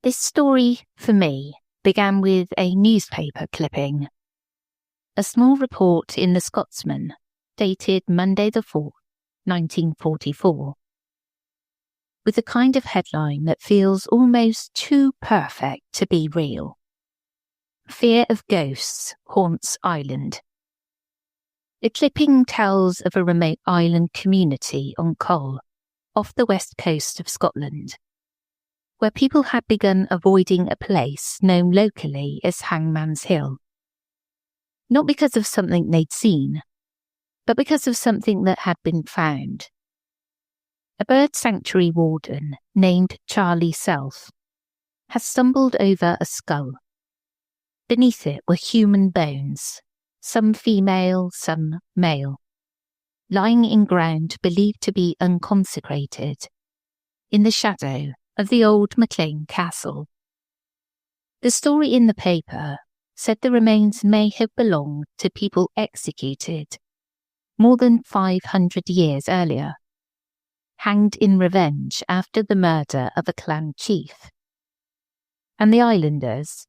This story, for me, began with a newspaper clipping. A small report in The Scotsman, dated Monday the 4th, 1944. With the kind of headline that feels almost too perfect to be real. Fear of ghosts haunts island. The clipping tells of a remote island community on Col, off the west coast of Scotland, where people had begun avoiding a place known locally as Hangman's Hill. Not because of something they'd seen, but because of something that had been found. A bird sanctuary warden named Charlie Self has stumbled over a skull. Beneath it were human bones, some female, some male, lying in ground believed to be unconsecrated, in the shadow of the old MacLean castle. The story in the paper said the remains may have belonged to people executed more than 500 years earlier, hanged in revenge after the murder of a clan chief. And the islanders,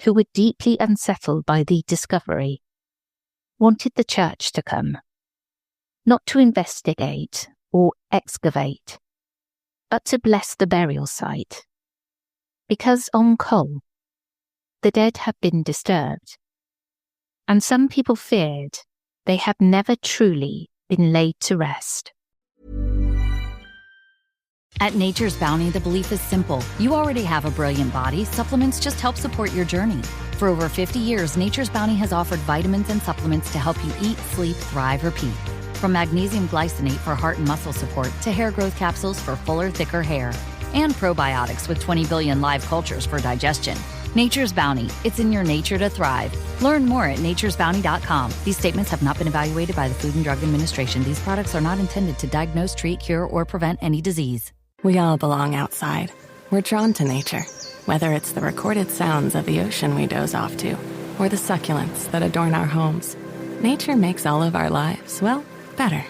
who were deeply unsettled by the discovery, wanted the church to come, not to investigate or excavate, but to bless the burial site. Because on Col, the dead had been disturbed, and some people feared they had never truly been laid to rest. At Nature's Bounty, the belief is simple. You already have a brilliant body. Supplements just help support your journey. For over 50 years, Nature's Bounty has offered vitamins and supplements to help you eat, sleep, thrive, repeat. From magnesium glycinate for heart and muscle support to hair growth capsules for fuller, thicker hair. And probiotics with 20 billion live cultures for digestion. Nature's Bounty. It's in your nature to thrive. Learn more at naturesbounty.com. These statements have not been evaluated by the Food and Drug Administration. These products are not intended to diagnose, treat, cure, or prevent any disease. We all belong outside. We're drawn to nature, whether it's the recorded sounds of the ocean we doze off to, or the succulents that adorn our homes. Nature makes all of our lives, well, better.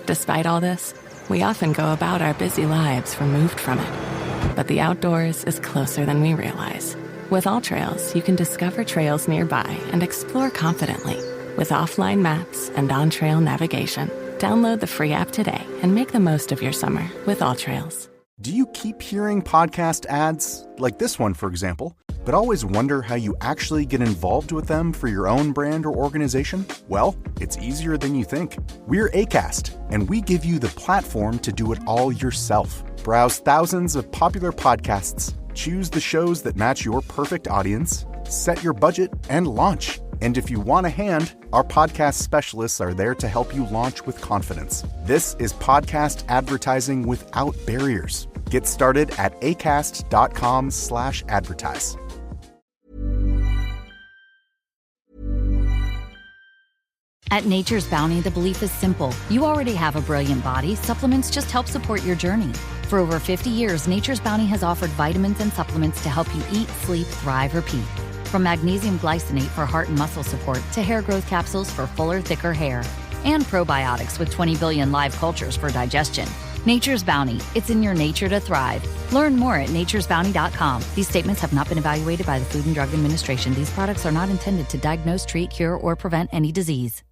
Despite all this, we often go about our busy lives removed from it. But the outdoors is closer than we realize. With AllTrails, you can discover trails nearby and explore confidently. With offline maps and on-trail navigation, download the free app today and make the most of your summer with AllTrails. Do you keep hearing podcast ads, like this one, for example, but always wonder how you actually get involved with them for your own brand or organization? Well, it's easier than you think. We're Acast, and we give you the platform to do it all yourself. Browse thousands of popular podcasts, choose the shows that match your perfect audience, set your budget, and launch. And if you want a hand, our podcast specialists are there to help you launch with confidence. This is podcast advertising without barriers. Get started at acast.com/advertise. At Nature's Bounty, the belief is simple. You already have a brilliant body. Supplements just help support your journey. For over 50 years, Nature's Bounty has offered vitamins and supplements to help you eat, sleep, thrive, repeat. From magnesium glycinate for heart and muscle support to hair growth capsules for fuller, thicker hair. And probiotics with 20 billion live cultures for digestion. Nature's Bounty. It's in your nature to thrive. Learn more at naturesbounty.com. These statements have not been evaluated by the Food and Drug Administration. These products are not intended to diagnose, treat, cure, or prevent any disease.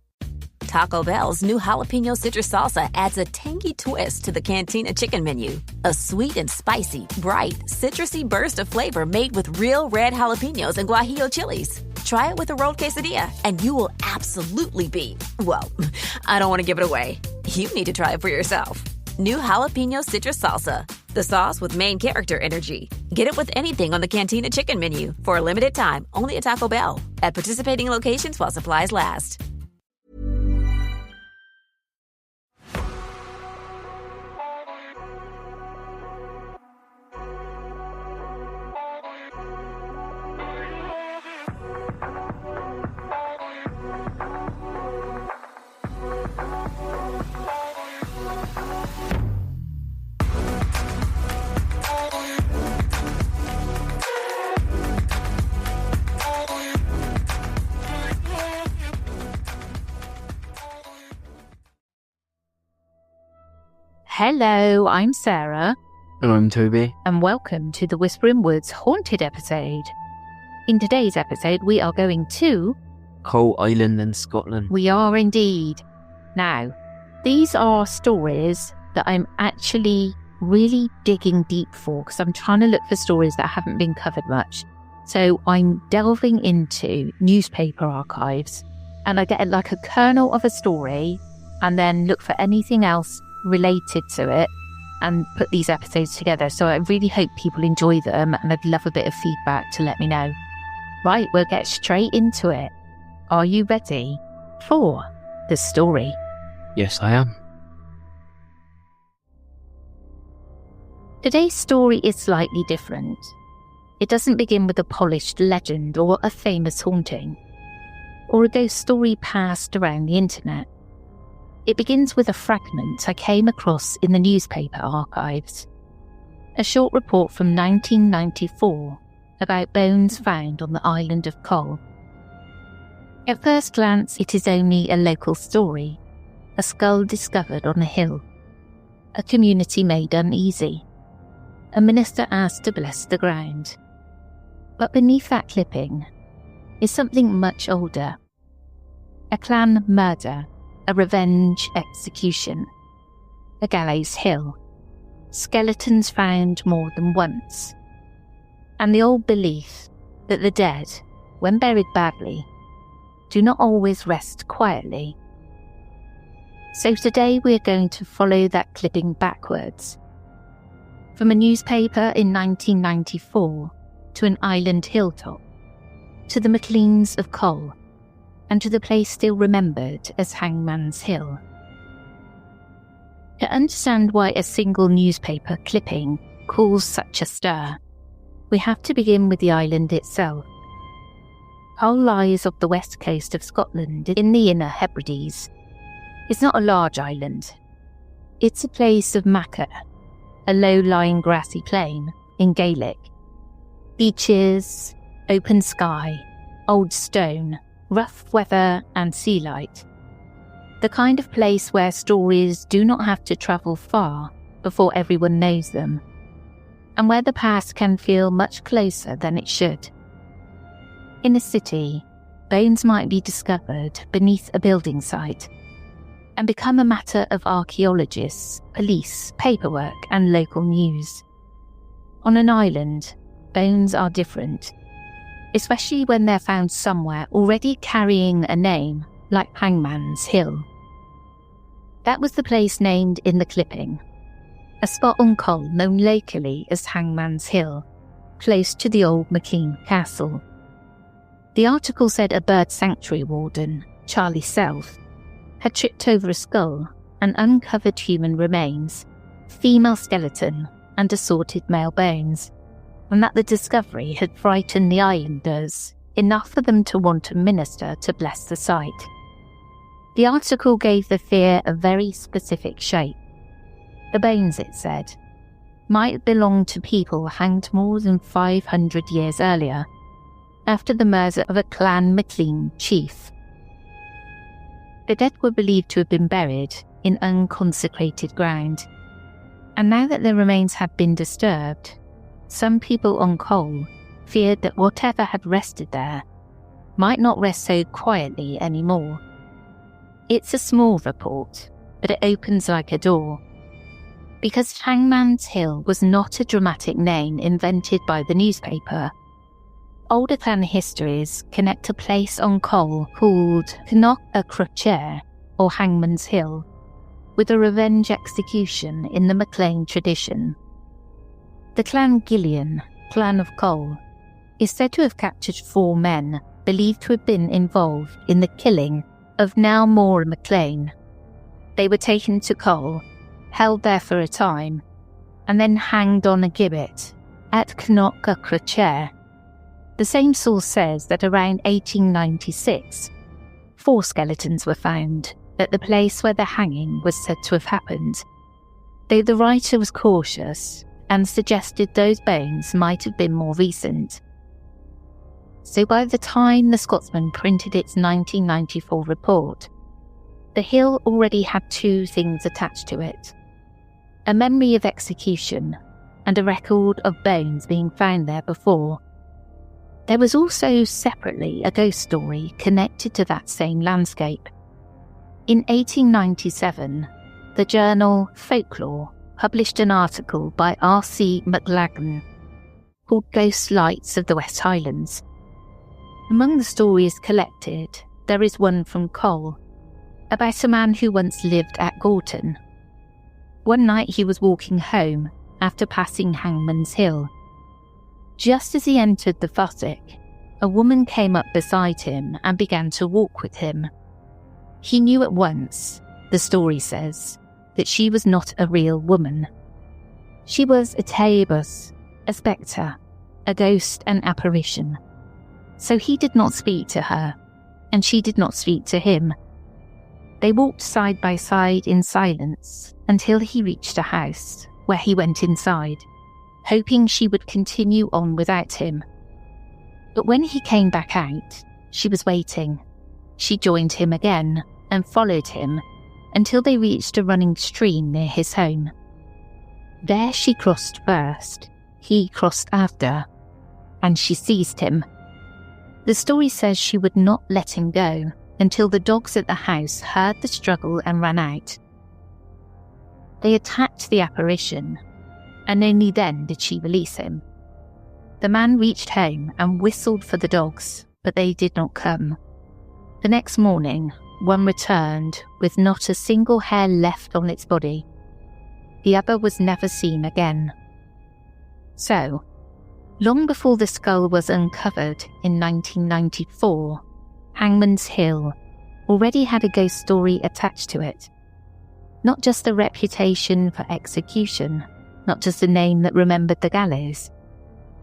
Taco Bell's new jalapeno citrus salsa adds a tangy twist to the Cantina chicken menu. A sweet and spicy, bright, citrusy burst of flavor made with real red jalapenos and guajillo chilies. Try it with a rolled quesadilla, and you will absolutely be, well, I don't want to give it away. You need to try it for yourself. New jalapeno citrus salsa. The sauce with main character energy. Get it with anything on the Cantina chicken menu. For a limited time, only at Taco Bell. At participating locations while supplies last. Hello, I'm Sarah. And I'm Toby. And welcome to the Whispering Woods Haunted episode. In today's episode, we are going to Coal Island in Scotland. We are indeed. Now, these are stories that I'm actually really digging deep for because I'm trying to look for stories that haven't been covered much. So I'm delving into newspaper archives and I get like a kernel of a story and then look for anything else related to it and put these episodes together. So I really hope people enjoy them and I'd love a bit of feedback to let me know. Right, we'll get straight into it. Are you ready for the story? Yes, I am. Today's story is slightly different. It doesn't begin with a polished legend or a famous haunting, or a ghost story passed around the internet. It begins with a fragment I came across in the newspaper archives. A short report from 1994 about bones found on the island of Coll. At first glance, it is only a local story, a skull discovered on a hill, a community made uneasy, a minister asked to bless the ground. But beneath that clipping is something much older. A clan murder, a revenge execution, a gallows hill, skeletons found more than once, and the old belief that the dead, when buried badly, do not always rest quietly. So today we are going to follow that clipping backwards. From a newspaper in 1994 to an island hilltop, to the MacLeans of Coll, and to the place still remembered as Hangman's Hill. To understand why a single newspaper clipping caused such a stir, we have to begin with the island itself. Coll lies off the west coast of Scotland in the Inner Hebrides. It's not a large island. It's a place of Macha, a low-lying grassy plain in Gaelic. Beaches, open sky, old stone, rough weather and sea light. The kind of place where stories do not have to travel far before everyone knows them, and where the past can feel much closer than it should. In a city, bones might be discovered beneath a building site and become a matter of archaeologists, police, paperwork and local news. On an island, bones are different, especially when they're found somewhere already carrying a name like Hangman's Hill. That was the place named in the clipping, a spot on Coll known locally as Hangman's Hill, close to the old McKean Castle. The article said a bird sanctuary warden, Charlie Self, had tripped over a skull and uncovered human remains, female skeleton and assorted male bones, and that the discovery had frightened the islanders enough for them to want a minister to bless the site. The article gave the fear a very specific shape. The bones, it said, might belong to people hanged more than 500 years earlier, after the murder of a Clan MacLean chief. The dead were believed to have been buried in unconsecrated ground, and now that their remains had been disturbed, some people on Coll feared that whatever had rested there might not rest so quietly anymore. It's a small report, but it opens like a door. Because Hangman's Hill was not a dramatic name invented by the newspaper, older clan histories connect a place on Coll called Cnoc a Cruchair, or Hangman's Hill, with a revenge execution in the MacLean tradition. The Clan Gillian, Clan of Coll, is said to have captured 4 men believed to have been involved in the killing of now Maura MacLean. They were taken to Coll, held there for a time, and then hanged on a gibbet at Cnoc a Cruchair. The same source says that around 1896, 4 skeletons were found at the place where the hanging was said to have happened, though the writer was cautious and suggested those bones might have been more recent. So by the time the Scotsman printed its 1994 report, the hill already had 2 things attached to it: a memory of execution and a record of bones being found there before. There was also separately a ghost story connected to that same landscape. In 1897, the journal Folklore published an article by R.C. McLagan called Ghost Lights of the West Highlands. Among the stories collected, there is one from Cole, about a man who once lived at Gorton. One night he was walking home after passing Hangman's Hill. Just as he entered the Fossick, a woman came up beside him and began to walk with him. He knew at once, the story says, that she was not a real woman. She was a taebus, a spectre, a ghost and apparition. So he did not speak to her, and she did not speak to him. They walked side by side in silence until he reached a house, where he went inside, hoping she would continue on without him. But when he came back out, she was waiting. She joined him again and followed him until they reached a running stream near his home. There she crossed first, he crossed after, and she seized him. The story says she would not let him go until the dogs at the house heard the struggle and ran out. They attacked the apparition, and only then did she release him. The man reached home and whistled for the dogs, but they did not come. The next morning, one returned with not a single hair left on its body. The other was never seen again. So, long before the skull was uncovered in 1994, Hangman's Hill already had a ghost story attached to it. Not just a reputation for execution, not just a name that remembered the gallows,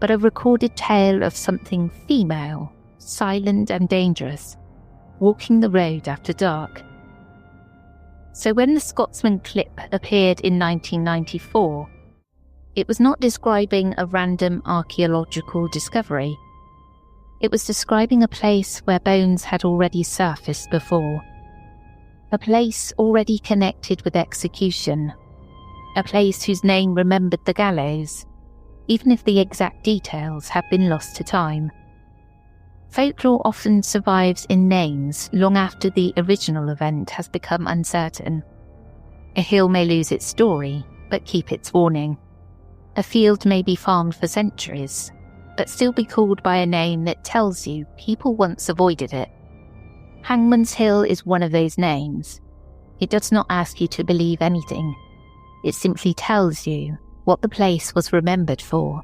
but a recorded tale of something female, silent and dangerous, walking the road after dark. So when the Scotsman clip appeared in 1994, it was not describing a random archaeological discovery. It was describing a place where bones had already surfaced before. A place already connected with execution. A place whose name remembered the gallows, even if the exact details have been lost to time. Folklore often survives in names long after the original event has become uncertain. A hill may lose its story, but keep its warning. A field may be farmed for centuries, but still be called by a name that tells you people once avoided it. Hangman's Hill is one of those names. It does not ask you to believe anything. It simply tells you what the place was remembered for.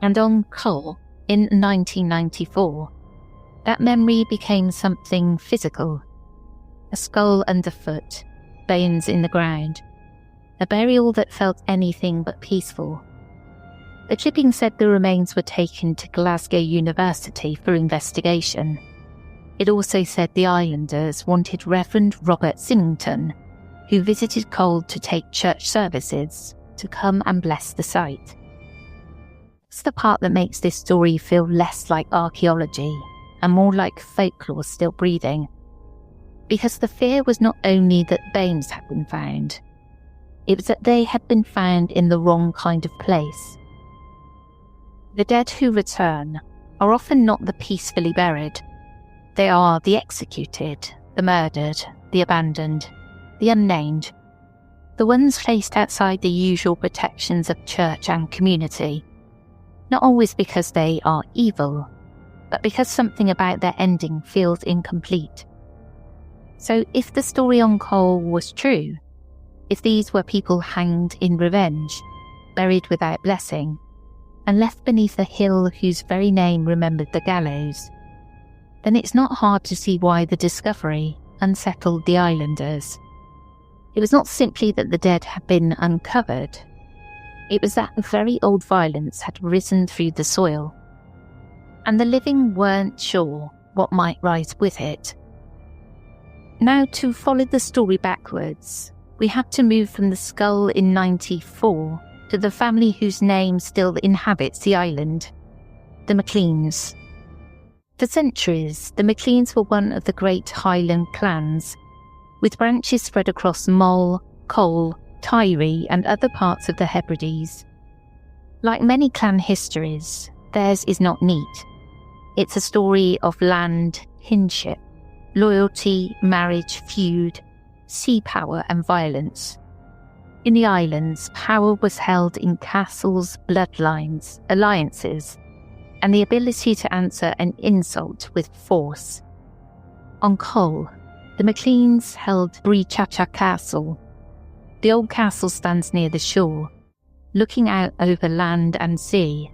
And on Cole, in 1994, that memory became something physical. A skull underfoot, bones in the ground. A burial that felt anything but peaceful. The clipping said the remains were taken to Glasgow University for investigation. It also said the islanders wanted Reverend Robert Symington, who visited Cole to take church services, to come and bless the site. It's the part that makes this story feel less like archaeology and more like folklore still breathing. Because the fear was not only that bones had been found, it was that they had been found in the wrong kind of place. The dead who return are often not the peacefully buried. They are the executed, the murdered, the abandoned, the unnamed, the ones placed outside the usual protections of church and community. Not always because they are evil, but because something about their ending feels incomplete. So if the story on Cole was true, if these were people hanged in revenge, buried without blessing, and left beneath a hill whose very name remembered the gallows, then it's not hard to see why the discovery unsettled the islanders. It was not simply that the dead had been uncovered. It was that very old violence had risen through the soil, and the living weren't sure what might rise with it. Now, to follow the story backwards, we have to move from the skull in 94 to the family whose name still inhabits the island, the MacLeans. For centuries, the MacLeans were one of the great Highland clans, with branches spread across Mull, Cole, Tyree and other parts of the Hebrides. Like many clan histories, theirs is not neat. It's a story of land, kinship, loyalty, marriage, feud, sea power and violence. In the islands, power was held in castles, bloodlines, alliances, and the ability to answer an insult with force. On Col, the MacLeans held Breachacha Castle. The old castle stands near the shore, looking out over land and sea,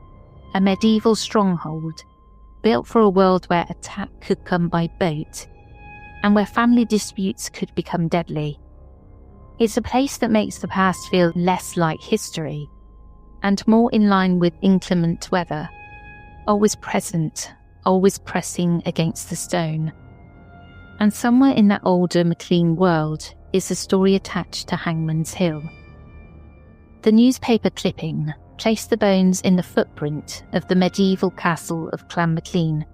a medieval stronghold built for a world where attack could come by boat and where family disputes could become deadly. It's a place that makes the past feel less like history and more in line with inclement weather, always present, always pressing against the stone. And somewhere in that older MacLean world is a story attached to Hangman's Hill. The newspaper clipping placed the bones in the footprint of the medieval castle of Clan MacLean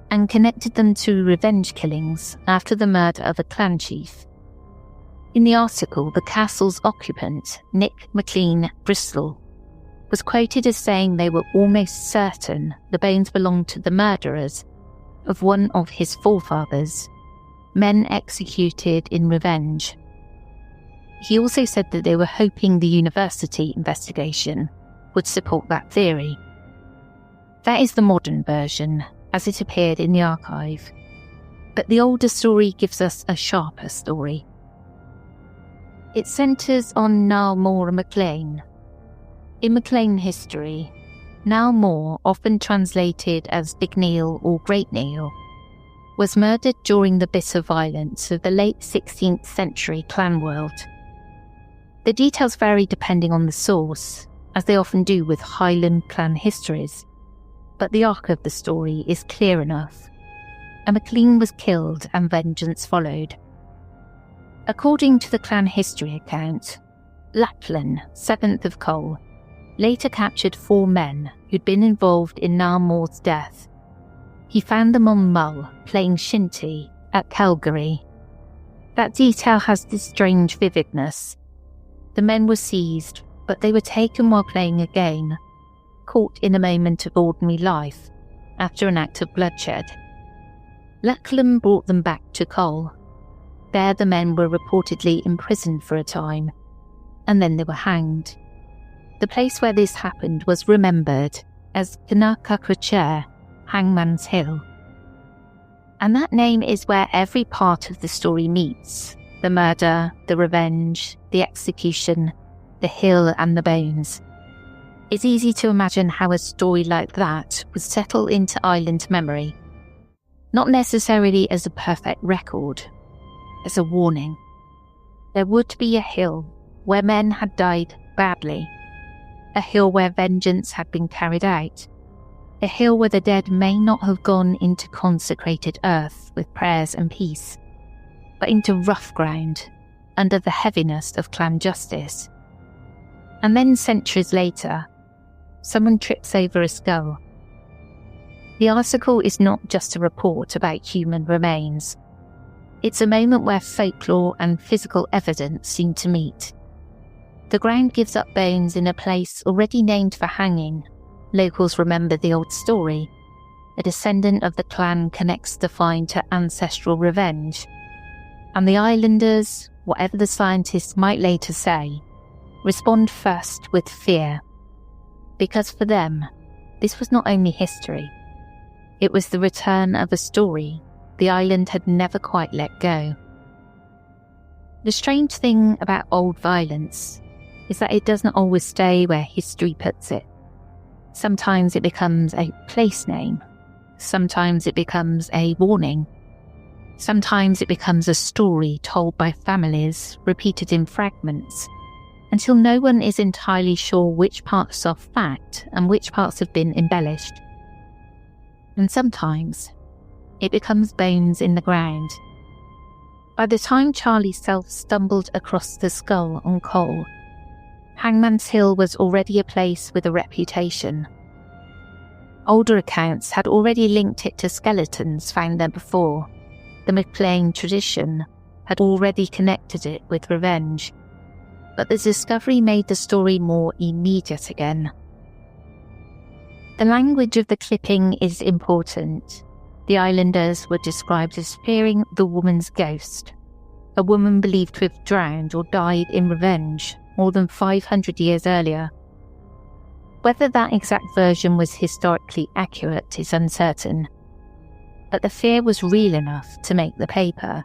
and connected them to revenge killings after the murder of a clan chief. In the article, the castle's occupant, Nick MacLean Bristol, was quoted as saying they were almost certain the bones belonged to the murderers of one of his forefathers, men executed in revenge. He also said that they were hoping the university investigation would support that theory. That is the modern version, as it appeared in the archive. But the older story gives us a sharper story. It centres on Niall Moore MacLean. In MacLean history, Niall Moore, often translated as Big Neil or Great Neil, was murdered during the bitter violence of the late 16th century clan world. The details vary depending on the source, as they often do with Highland clan histories, but the arc of the story is clear enough. A MacLean was killed and vengeance followed. According to the clan history account, Lachlan, 7th of Cole, later captured 4 men who'd been involved in Niall Moore's death. He found them on Mull, playing shinty at Calgary. That detail has this strange vividness. The men were seized, but they were taken while playing a game, caught in a moment of ordinary life, after an act of bloodshed. Lachlan brought them back to Cole. There the men were reportedly imprisoned for a time, and then they were hanged. The place where this happened was remembered as Kanakakrachair, Hangman's Hill. And that name is where every part of the story meets: the murder, the revenge, the execution, the hill and the bones. It's easy to imagine how a story like that would settle into island memory, not necessarily as a perfect record, as a warning. There would be a hill where men had died badly, a hill where vengeance had been carried out, a hill where the dead may not have gone into consecrated earth with prayers and peace, but into rough ground under the heaviness of clan justice. And then centuries later, someone trips over a skull. The article is not just a report about human remains. It's a moment where folklore and physical evidence seem to meet. The ground gives up bones in a place already named for hanging. Locals remember the old story. A descendant of the clan connects the find to ancestral revenge. And the islanders, whatever the scientists might later say, respond first with fear. Because for them, this was not only history. It was the return of a story the island had never quite let go. The strange thing about old violence is that it doesn't always stay where history puts it. Sometimes it becomes a place name. Sometimes it becomes a warning. Sometimes it becomes a story told by families, repeated in fragments, until no one is entirely sure which parts are fact and which parts have been embellished. And sometimes it becomes bones in the ground. By the time Charlie Self stumbled across the skull on Cole, Hangman's Hill was already a place with a reputation. Older accounts had already linked it to skeletons found there before. The MacLean tradition had already connected it with revenge. but the discovery made the story more immediate again. The language of the clipping is important. The islanders were described as fearing the woman's ghost, a woman believed to have drowned or died in revenge more than 500 years earlier. Whether that exact version was historically accurate is uncertain, but the fear was real enough to make the paper.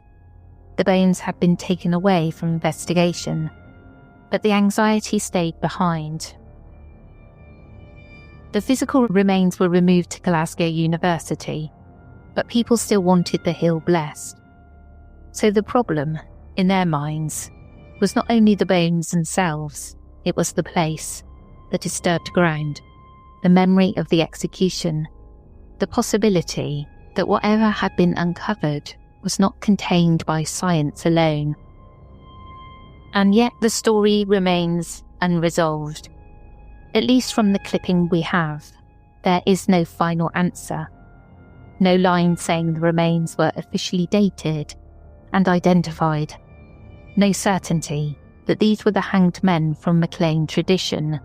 The bones had been taken away from investigation, but the anxiety stayed behind. The physical remains were removed to Glasgow University, but people still wanted the hill blessed. So the problem, in their minds, was not only the bones themselves, it was the place, the disturbed ground, the memory of the execution, the possibility that whatever had been uncovered was not contained by science alone. And yet the story remains unresolved. At least from the clipping we have, there is no final answer. No line saying the remains were officially dated and identified. No certainty that these were the hanged men from MacLean tradition.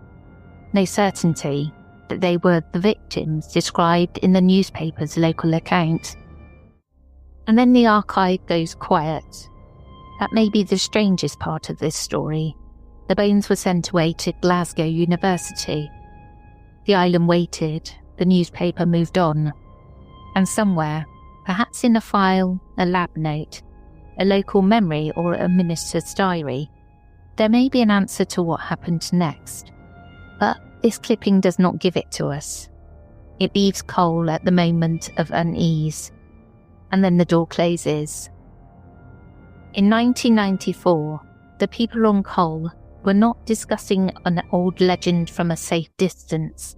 No certainty that they were the victims described in the newspaper's local account. And then the archive goes quiet. That may be the strangest part of this story. The bones were sent away to Glasgow University. The island waited, the newspaper moved on. And somewhere, perhaps in a file, a lab note, a local memory or a minister's diary, there may be an answer to what happened next. But this clipping does not give it to us. It leaves Cole at the moment of unease. And then the door closes. In 1994, the people on Cole were not discussing an old legend from a safe distance.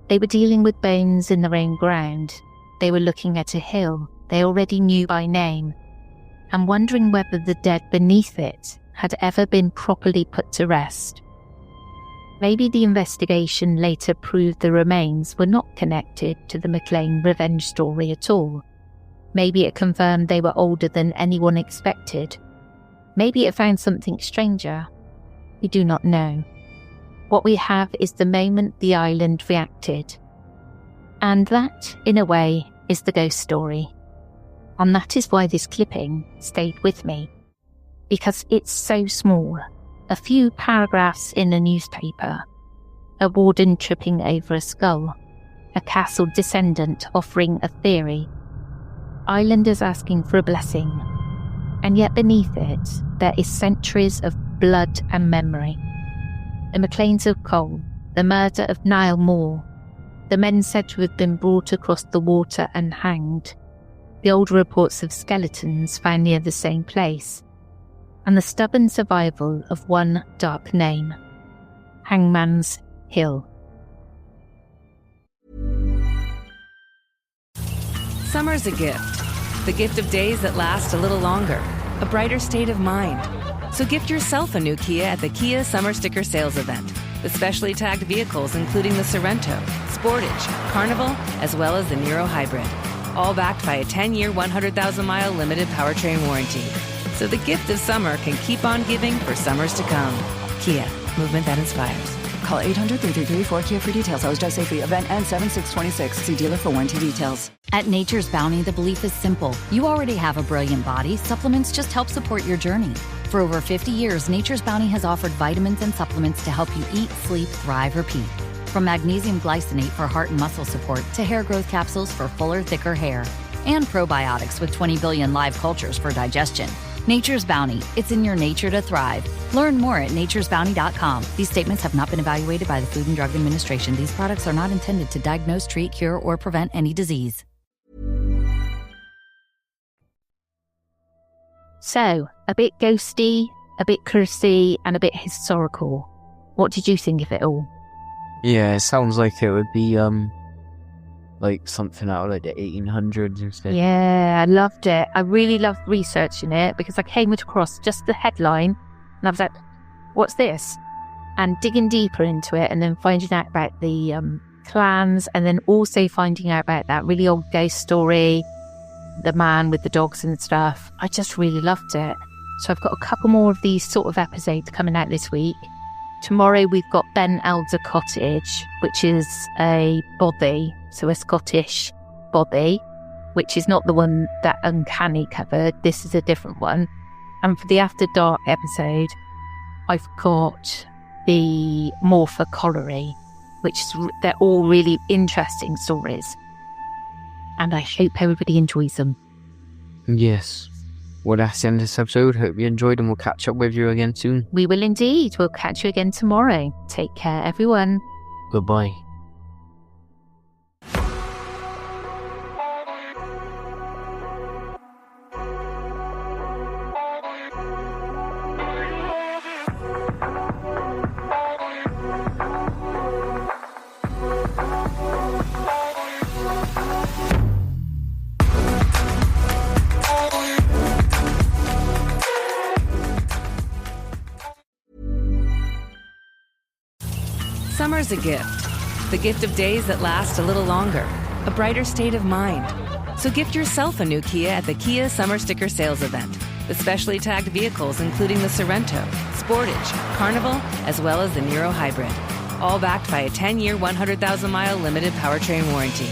They were dealing with bones in their own ground. They were looking at a hill they already knew by name, and wondering whether the dead beneath it had ever been properly put to rest. Maybe the investigation later proved the remains were not connected to the MacLean revenge story at all. Maybe it confirmed they were older than anyone expected. Maybe it found something stranger. We do not know. What we have is the moment the island reacted. And that, in a way, is the ghost story. And that is why this clipping stayed with me. Because it's so small. A few paragraphs in a newspaper. A warden tripping over a skull. A castle descendant offering a theory. Islanders asking for a blessing. And yet beneath it, there is centuries of blood and memory. The MacLeans of Cole, the murder of Niall Moore, the men said to have been brought across the water and hanged, the old reports of skeletons found near the same place, and the stubborn survival of one dark name, Hangman's Hill. Summer's a gift. The gift of days that last a little longer. A brighter state of mind. So gift yourself a new Kia at the Kia Summer Sticker Sales Event. With specially tagged vehicles including the Sorrento, Sportage, Carnival, as well as the Niro Hybrid. All backed by a 10-year, 100,000-mile limited powertrain warranty. So the gift of summer can keep on giving for summers to come. Kia, movement that inspires. Call 800-333-4KIA for details. Always drive safely. Event ends 7/6/26. See dealer for warranty details. At Nature's Bounty, the belief is simple. You already have a brilliant body. Supplements just help support your journey. For over 50 years, Nature's Bounty has offered vitamins and supplements to help you eat, sleep, thrive, repeat. From magnesium glycinate for heart and muscle support to hair growth capsules for fuller, thicker hair. And probiotics with 20 billion live cultures for digestion. Nature's Bounty. It's in your nature to thrive. Learn more at naturesbounty.com. These statements have not been evaluated by the Food and Drug Administration. These products are not intended to diagnose, treat, cure, or prevent any disease. So, a bit ghosty, a bit cursy, and a bit historical. What did you think of it all? Yeah, it sounds like it would be like something out of like the 1800s instead. Yeah, I loved it. I really loved researching it because I came across just the headline and I was like, what's this? And digging deeper into it and then finding out about the clans and then also finding out about that really old ghost story, the man with the dogs and stuff. I just really loved it. So I've got a couple more of these sort of episodes coming out this week. Tomorrow we've got Ben Elder Cottage, which is a bothy, so a Scottish bothy, which is not the one that Uncanny covered. This is a different one. And for the After Dark episode, I've got the Morpher Colliery, which is, they're all really interesting stories. And I hope everybody enjoys them. Yes. Well, that's the end of this episode. Hope you enjoyed, and we'll catch up with you again soon. We will indeed. We'll catch you again tomorrow. Take care, everyone. Goodbye. Summer's a gift. The gift of days that last a little longer. A brighter state of mind. So gift yourself a new Kia at the Kia Summer Sticker Sales Event. With specially tagged vehicles including the Sorrento, Sportage, Carnival, as well as the Niro Hybrid. All backed by a 10-year, 100,000-mile limited powertrain warranty.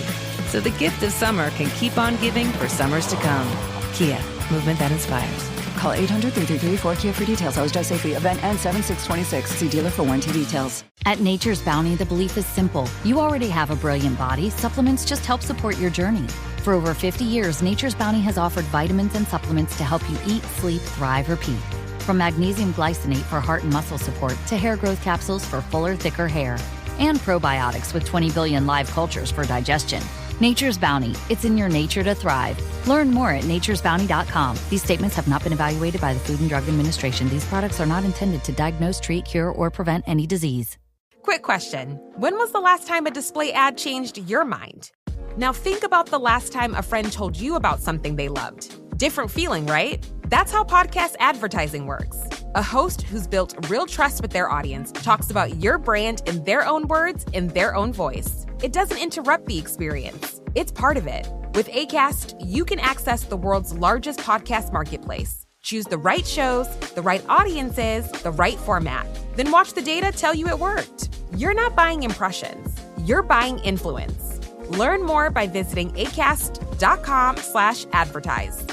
So the gift of summer can keep on giving for summers to come. Kia, movement that inspires. Call 800-333-4KIA for details. How's Drive Safely? Event ends 7/6/26. See dealer for warranty details. At Nature's Bounty, the belief is simple. You already have a brilliant body. Supplements just help support your journey. For over 50 years, Nature's Bounty has offered vitamins and supplements to help you eat, sleep, thrive, repeat. From magnesium glycinate for heart and muscle support to hair growth capsules for fuller, thicker hair. And probiotics with 20 billion live cultures for digestion. Nature's Bounty. It's in your nature to thrive. Learn more at naturesbounty.com. These statements have not been evaluated by the Food and Drug Administration. These products are not intended to diagnose, treat, cure, or prevent any disease. Quick question. When was the last time a display ad changed your mind? Now think about the last time a friend told you about something they loved. Different feeling, right? That's how podcast advertising works. A host who's built real trust with their audience talks about your brand in their own words, in their own voice. It doesn't interrupt the experience. It's part of it. With Acast, you can access the world's largest podcast marketplace. Choose the right shows, the right audiences, the right format. Then watch the data tell you it worked. You're not buying impressions. You're buying influence. Learn more by visiting acast.com/advertise.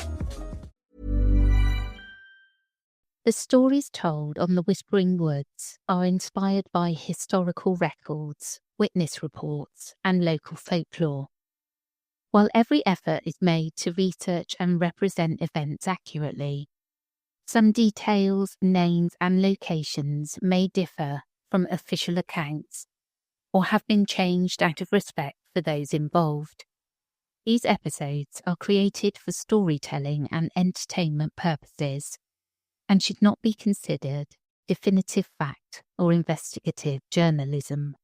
The stories told on the Whispering Woods are inspired by historical records, witness reports, and local folklore. While every effort is made to research and represent events accurately, some details, names, and locations may differ from official accounts or have been changed out of respect for those involved. These episodes are created for storytelling and entertainment purposes and should not be considered definitive fact or investigative journalism.